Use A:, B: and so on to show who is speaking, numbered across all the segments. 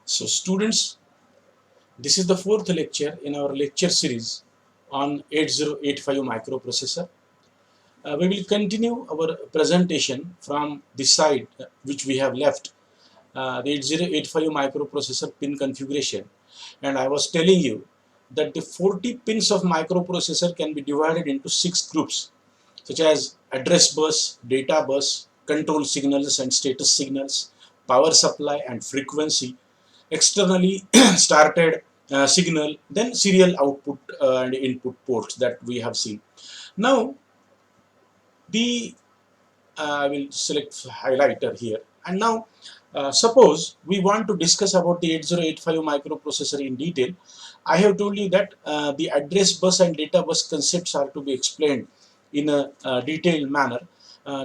A: So students, this is the fourth lecture in our lecture series on 8085 microprocessor. We will continue our presentation from this side which we have left, the 8085 microprocessor pin configuration, and I was telling you that the 40 pins of microprocessor can be divided into 6 groups such as address bus, data bus, control signals and status signals, power supply and frequency, externally started signal, then serial output and input ports that we have seen. Now the I will select highlighter here, and now suppose we want to discuss about the 8085 microprocessor in detail. I have told you that the address bus and data bus concepts are to be explained in a detailed manner.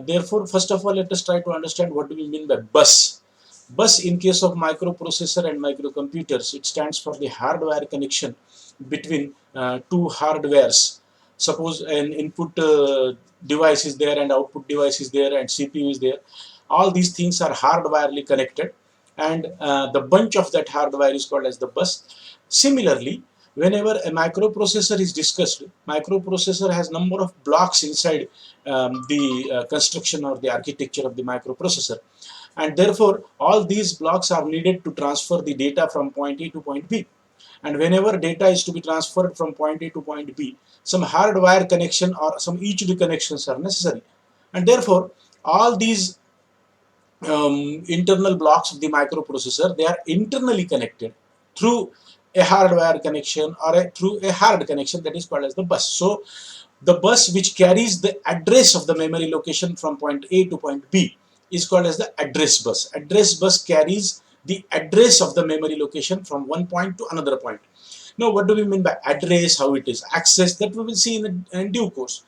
A: Therefore, first of all, let us try to understand what do we mean by bus. Bus in case of microprocessor and microcomputers, it stands for the hardware connection between two hardwares. Suppose an input device is there and output device is there and CPU is there. All these things are hardwirely connected, and the bunch of that hardware is called as the bus. Similarly, whenever a microprocessor is discussed, microprocessor has number of blocks inside the construction or the architecture of the microprocessor, and therefore all these blocks are needed to transfer the data from point A to point B. And whenever data is to be transferred from point A to point B, some hardwire connection or some EHD connections are necessary, and therefore all these internal blocks of the microprocessor, they are internally connected through a hardwire connection or through a hard connection, that is called as the bus. So the bus which carries the address of the memory location from point A to point B is called as the address bus. Address bus carries the address of the memory location from one point to another point. Now, what do we mean by address, how it is accessed, that we will see in due course.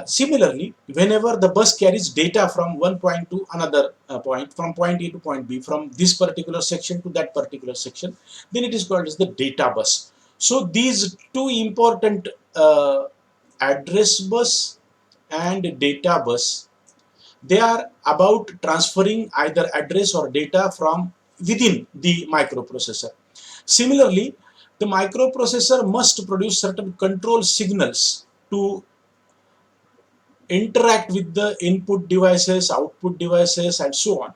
A: Similarly, whenever the bus carries data from one point to another point, from point A to point B, from this particular section to that particular section, then it is called as the data bus. So these two important address bus and data bus, they are about transferring either address or data from within the microprocessor. Similarly, the microprocessor must produce certain control signals to interact with the input devices, output devices, and so on.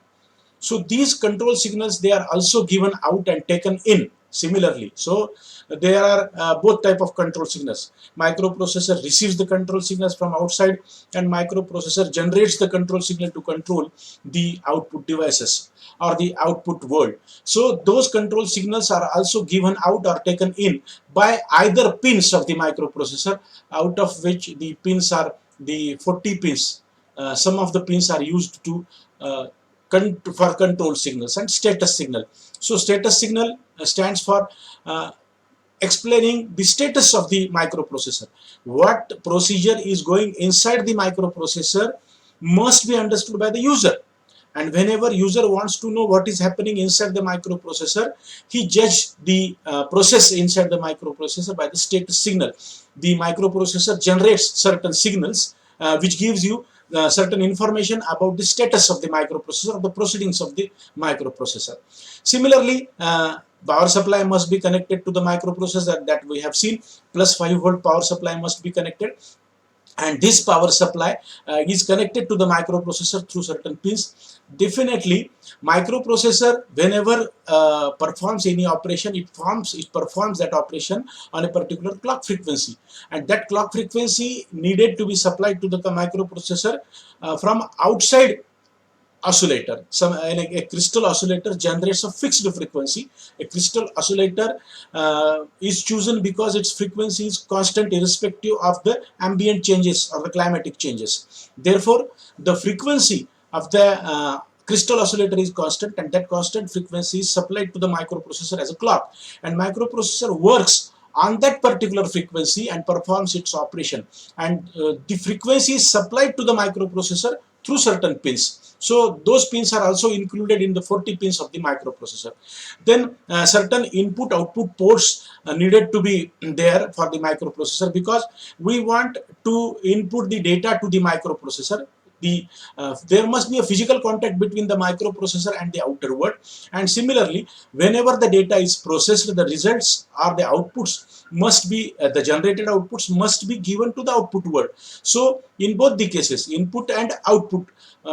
A: So these control signals, they are also given out and taken in similarly. So there are both type of control signals. Microprocessor receives the control signals from outside, and microprocessor generates the control signal to control the output devices or the output world. So those control signals are also given out or taken in by either pins of the microprocessor, out of which the pins are the 40 pins. Some of the pins are used to for control signals and status signal. So status signal stands for explaining the status of the microprocessor. What procedure is going inside the microprocessor must be understood by the user. And whenever user wants to know what is happening inside the microprocessor, he judges the process inside the microprocessor by the status signal. The microprocessor generates certain signals which gives you certain information about the status of the microprocessor, or the proceedings of the microprocessor. Similarly, power supply must be connected to the microprocessor, that we have seen. Plus 5 volt power supply must be connected, and this power supply is connected to the microprocessor through certain pins. Definitely, microprocessor, whenever performs any operation, it performs that operation on a particular clock frequency, and that clock frequency needed to be supplied to the microprocessor from outside oscillator. A crystal oscillator generates a fixed frequency. A crystal oscillator is chosen because its frequency is constant irrespective of the ambient changes or the climatic changes. Therefore, the frequency of the crystal oscillator is constant, and that constant frequency is supplied to the microprocessor as a clock, and microprocessor works on that particular frequency and performs its operation, and the frequency is supplied to the microprocessor through certain pins. So those pins are also included in the 40 pins of the microprocessor. Then certain input output ports needed to be there for the microprocessor, because we want to input the data to the microprocessor. there must be a physical contact between the microprocessor and the outer world. And similarly, whenever the data is processed, the results or the outputs must be the generated outputs must be given to the output world. So in both the cases, input and output,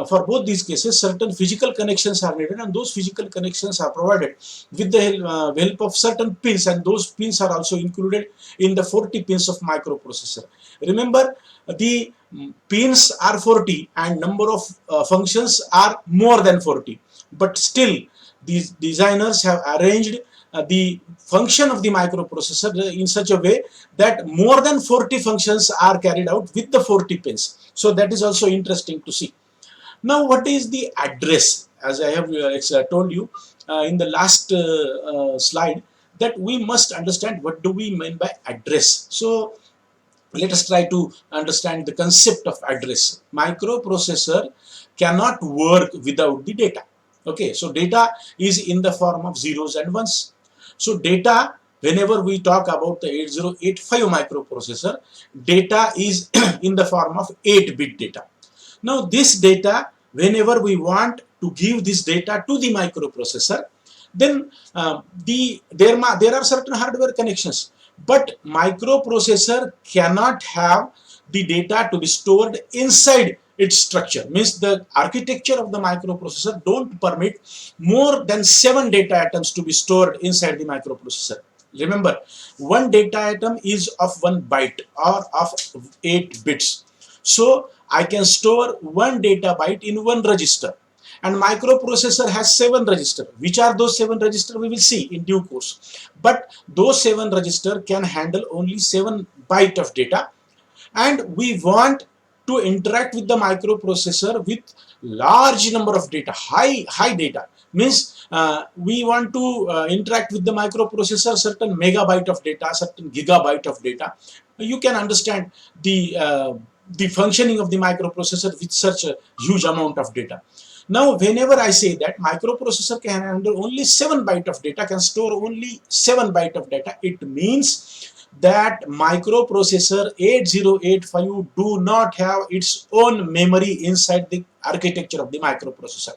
A: for both these cases, certain physical connections are needed, and those physical connections are provided with the help of certain pins, and those pins are also included in the 40 pins of microprocessor. Remember, the pins are 40 and number of functions are more than 40, but still these designers have arranged the function of the microprocessor in such a way that more than 40 functions are carried out with the 40 pins. So that is also interesting to see. Now, what is the address? As I have told you in the last slide, that we must understand what do we mean by address. So let us try to understand the concept of address. Microprocessor cannot work without the data. Okay, so data is in the form of zeros and ones. So data, whenever we talk about the 8085 microprocessor, data is in the form of 8-bit data. Now this data, whenever we want to give this data to the microprocessor, then there are certain hardware connections, but microprocessor cannot have the data to be stored inside its structure. Means the architecture of the microprocessor don't permit more than 7 data items to be stored inside the microprocessor. Remember, one data item is of 1 byte or of 8 bits. So I can store 1 data byte in 1 register, and microprocessor has 7 register. Which are those 7 register? We will see in due course. But those 7 register can handle only 7 byte of data, and we want to interact with the microprocessor with large number of data, high data. Means we want to interact with the microprocessor certain megabyte of data, certain gigabyte of data. You can understand the functioning of the microprocessor with such a huge amount of data. Now, whenever I say that microprocessor can handle only 7 byte of data, can store only 7 byte of data, it means that microprocessor 8085 do not have its own memory inside the architecture of the microprocessor.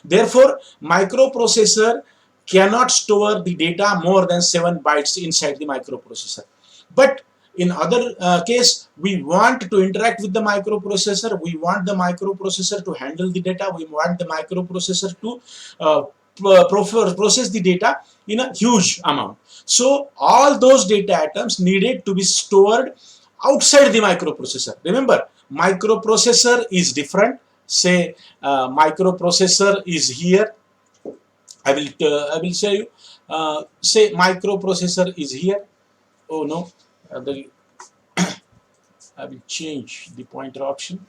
A: Therefore, microprocessor cannot store the data more than 7 bytes inside the microprocessor. But in other case, we want to interact with the microprocessor, we want the microprocessor to handle the data, we want the microprocessor to process the data in a huge amount. So all those data items needed to be stored outside the microprocessor. Remember, microprocessor is different. Say microprocessor is here. I will show you. Say microprocessor is here. Oh no, I will change the pointer option.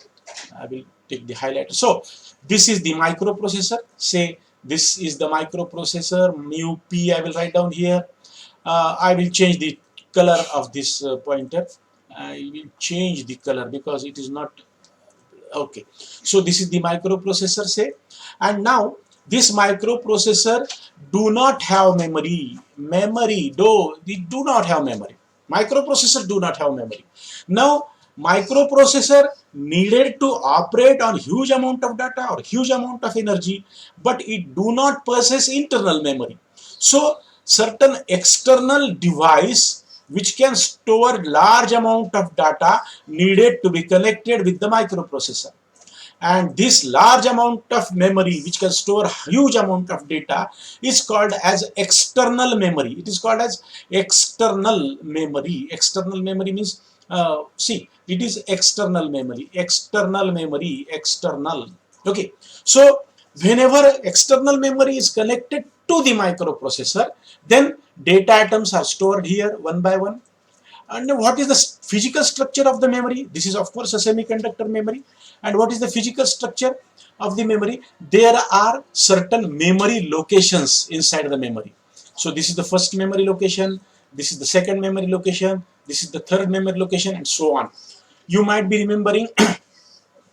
A: I will take the highlighter. So this is the microprocessor. Say this is the microprocessor. Mu P I will write down here. I will change the color of this pointer. I will change the color because it is not okay. So this is the microprocessor, say, and now this microprocessor do not have memory. They do not have memory. Microprocessor do not have memory. Now microprocessor needed to operate on huge amount of data or huge amount of energy, but it do not possess internal memory. So certain external device which can store large amount of data needed to be connected with the microprocessor. And this large amount of memory which can store huge amount of data is called as external memory. It is called as external memory. External memory means see, it is external memory, external. Okay, so whenever external memory is connected to the microprocessor, then data items are stored here one by one. And what is the physical structure of the memory? This is of course a semiconductor memory. And what is the physical structure of the memory? There are certain memory locations inside the memory. So this is the first memory location, this is the second memory location, this is the third memory location, and so on. You might be remembering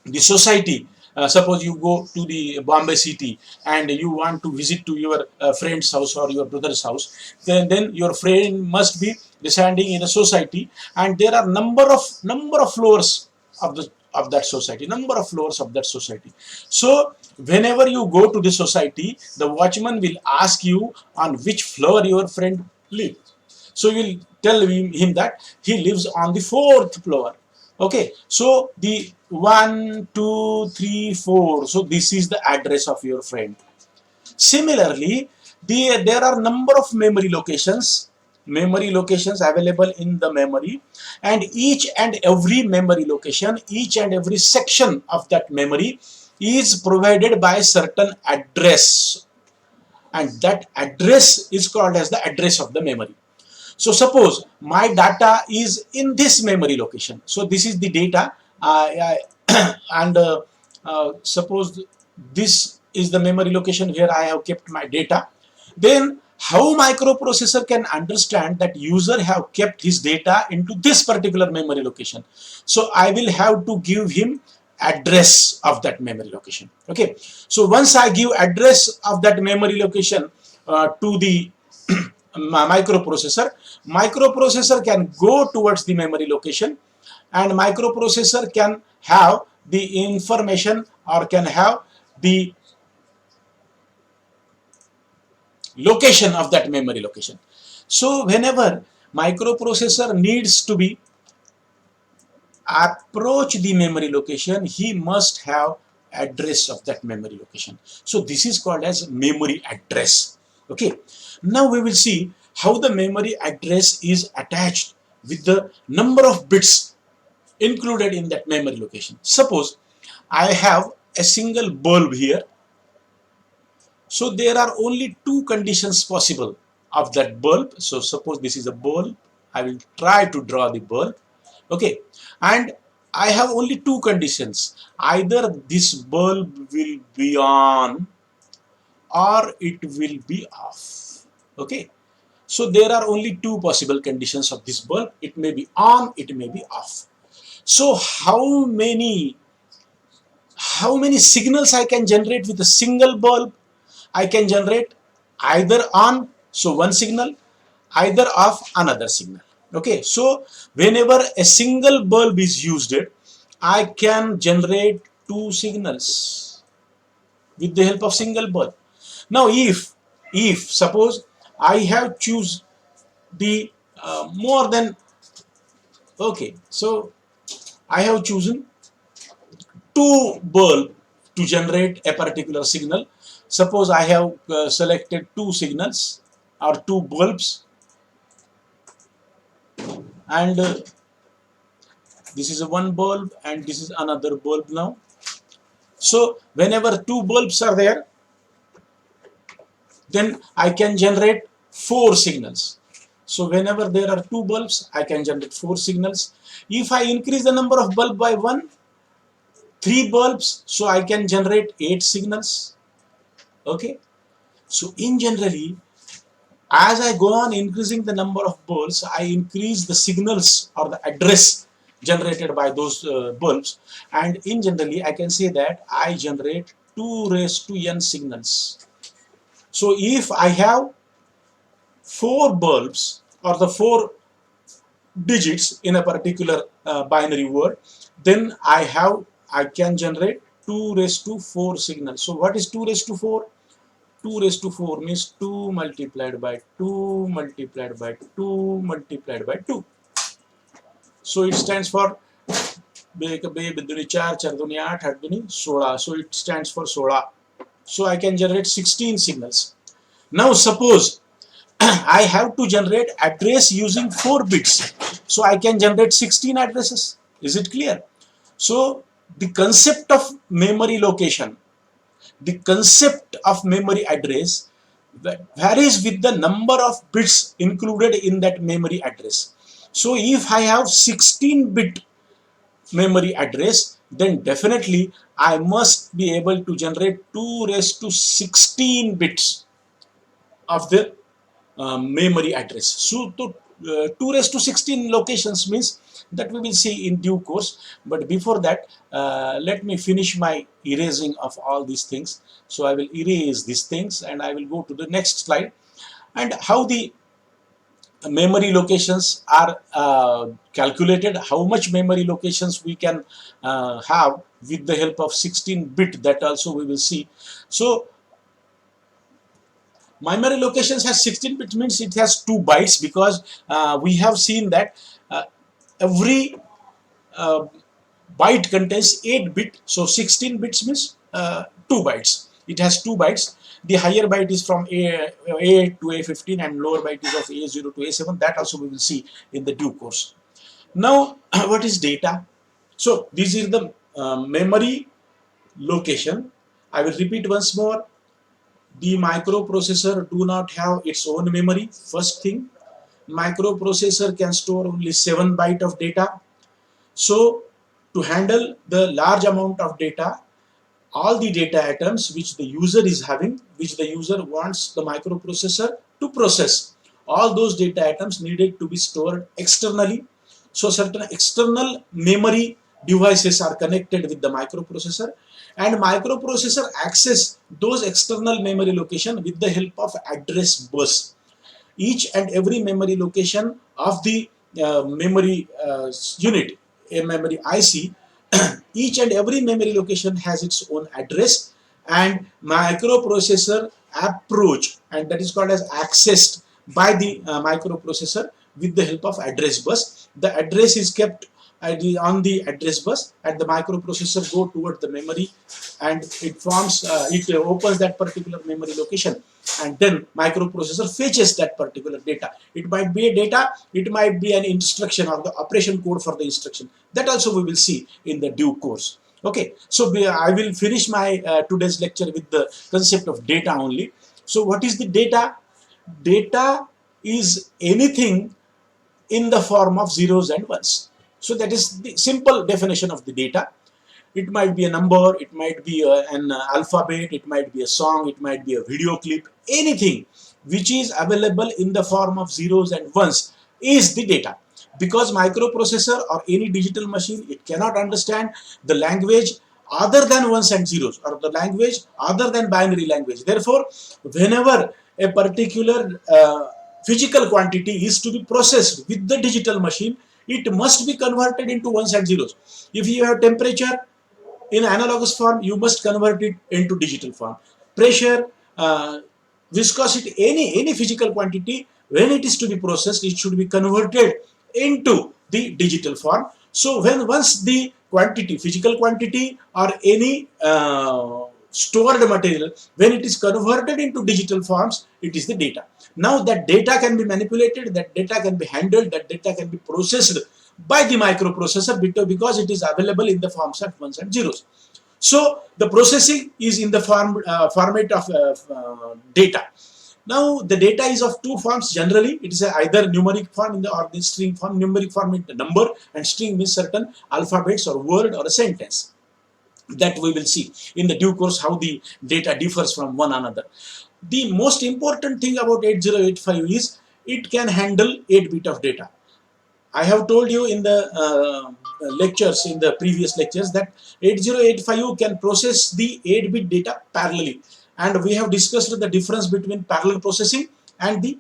A: the society. Suppose you go to the Bombay city and you want to visit to your friend's house or your brother's house, then your friend must be residing in a society, and there are number of floors of the of that society, number of floors of that society. So whenever you go to the society, the watchman will ask you on which floor your friend lives. So you will tell him that he lives on the fourth floor. Okay, so the 1, 2, 3, 4. So this is the address of your friend. Similarly, there are number of memory locations available in the memory, and each and every memory location, each and every section of that memory is provided by certain address, and that address is called as the address of the memory. So suppose my data is in this memory location. So this is the data, and suppose this is the memory location where I have kept my data. Then how microprocessor can understand that user have kept his data into this particular memory location? So I will have to give him address of that memory location. Okay. So once I give address of that memory location to the microprocessor can go towards the memory location, and microprocessor can have the information or can have the location of that memory location. So whenever microprocessor needs to be approach the memory location, he must have address of that memory location. So this is called as memory address. Okay, now we will see how the memory address is attached with the number of bits included in that memory location. Suppose I have a single bulb here. So there are only two conditions possible of that bulb. So suppose this is a bulb. I will try to draw the bulb. Okay, and I have only two conditions. Either this bulb will be on or it will be off. Okay, so there are only two possible conditions of this bulb. It may be on, it may be off. So how many signals I can generate with a single bulb? I can generate either on, so one signal, either off, another signal. Okay, so whenever a single bulb is used, I can generate two signals with the help of single bulb. Now if suppose I have choose the more than, okay, so I have chosen two bulb to generate a particular signal. Suppose I have selected two signals or two bulbs, and this is a one bulb and this is another bulb now. So whenever two bulbs are there, then I can generate four signals. So whenever there are two bulbs, I can generate four signals. If I increase the number of bulb by one, three bulbs, so I can generate eight signals. Okay, so in generally, as I go on increasing the number of bulbs, I increase the signals or the address generated by those bulbs, and in generally I can say that I generate 2 raised to n signals. So if I have four bulbs or the four digits in a particular binary word, then I can generate 2 raised to 4 signals. So what is 2 raised to 4? 2 raised to 4 means 2 multiplied by 2 multiplied by 2 multiplied by 2. So it stands for 2 4 4 2 8 8 2 16. So it stands for 16. So I can generate 16 signals. Now suppose I have to generate address using 4 bits. So I can generate 16 addresses. Is it clear? So the concept of memory location, the concept of memory address varies with the number of bits included in that memory address. So if I have 16-bit memory address, then definitely I must be able to generate 2 raised to 16 bits of the memory address. So 2 raised to 16 locations means that we will see in due course. But before that, let me finish my erasing of all these things. So I will erase these things and I will go to the next slide, and how the memory locations are calculated, how much memory locations we can have with the help of 16-bit, that also we will see. So memory locations has 16 bits means it has 2 bytes, because we have seen that every uh, byte contains 8 bit, so 16 bits means 2 bytes. It has 2 bytes. The higher byte is from A8 to A15 and lower byte is of A0 to A7. That also we will see in the due course. Now, what is data? So this is the memory location. I will repeat once more. The microprocessor do not have its own memory. First thing, microprocessor can store only 7 byte of data. So to handle the large amount of data, all the data items which the user is having, which the user wants the microprocessor to process, all those data items needed to be stored externally. So certain external memory devices are connected with the microprocessor, and microprocessor access those external memory location with the help of address bus. Each and every memory location of the memory unit, a memory IC, each and every memory location has its own address, and microprocessor approach, and that is called as accessed by the microprocessor with the help of address bus. The address is kept on the address bus, and the microprocessor go toward the memory, and it opens that particular memory location, and then microprocessor fetches that particular data. It might be a data, it might be an instruction or the operation code for the instruction. That also we will see in the due course. Okay, so I will finish my today's lecture with the concept of data only. So what is the data? Data is anything in the form of zeros and ones. So that is the simple definition of the data. It might be a number, it might be an alphabet, it might be a song, it might be a video clip. Anything which is available in the form of zeros and ones is the data, because microprocessor or any digital machine, it cannot understand the language other than ones and zeros, or the language other than binary language. Therefore, whenever a particular physical quantity is to be processed with the digital machine, it must be converted into ones and zeros. If you have temperature in analogous form, you must convert it into digital form. Pressure, viscosity, any physical quantity, when it is to be processed, it should be converted into the digital form. So when once the quantity, physical quantity or any stored material, when it is converted into digital forms, it is the data. Now that data can be manipulated, that data can be handled, that data can be processed by the microprocessor, because it is available in the forms of ones and zeros. So the processing is in the format of data. Now the data is of 2 forms generally. It is either numeric form or the string form. Numeric form means number, and string means certain alphabets or word or a sentence. That we will see in the due course how the data differs from one another. The most important thing about 8085 is it can handle 8 bit of data. I have told you in the lectures, in the previous lectures, that 8085 can process the 8-bit data parallelly, and we have discussed the difference between parallel processing and the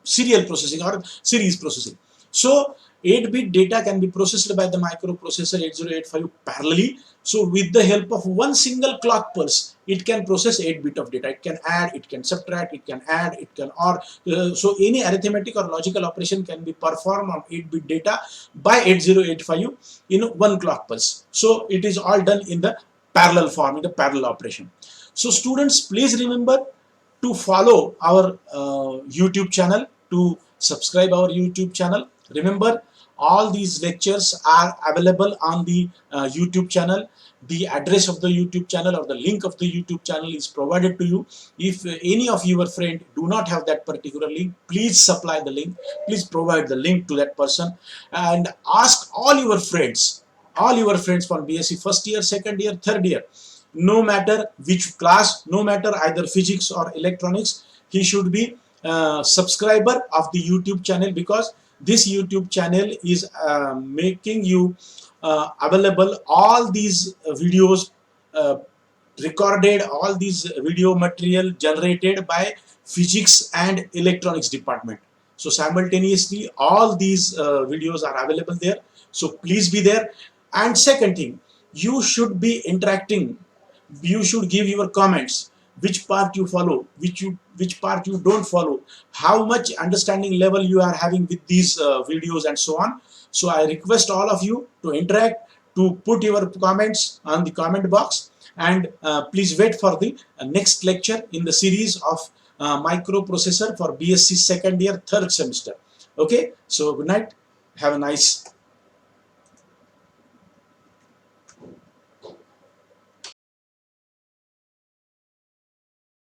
A: serial processing or series processing. So 8-bit data can be processed by the microprocessor 8085 parallelly. So with the help of one single clock pulse, it can process 8-bit of data. It can add, it can subtract, it can add, it can or. So any arithmetic or logical operation can be performed on 8-bit data by 8085 in one clock pulse. So it is all done in the parallel form, in the parallel operation. So students, please remember to follow our YouTube channel, to subscribe our YouTube channel. Remember, all these lectures are available on the YouTube channel. The address of the YouTube channel or the link of the YouTube channel is provided to you. If any of your friend do not have that particular link, please supply the link. Please provide the link to that person, and ask all your friends from BSc first year, second year, third year, no matter which class, no matter either physics or electronics, he should be subscriber of the YouTube channel, because this YouTube channel is making you available all these videos recorded all these video material generated by physics and electronics department. So simultaneously all these videos are available there, so please be there. And second thing, you should be interacting, you should give your comments, which part you follow, which part you don't follow, how much understanding level you are having with these videos and so on. So I request all of you to interact, to put your comments on the comment box, and please wait for the next lecture in the series of microprocessor for BSc second year third semester. Okay, so good night, have a nice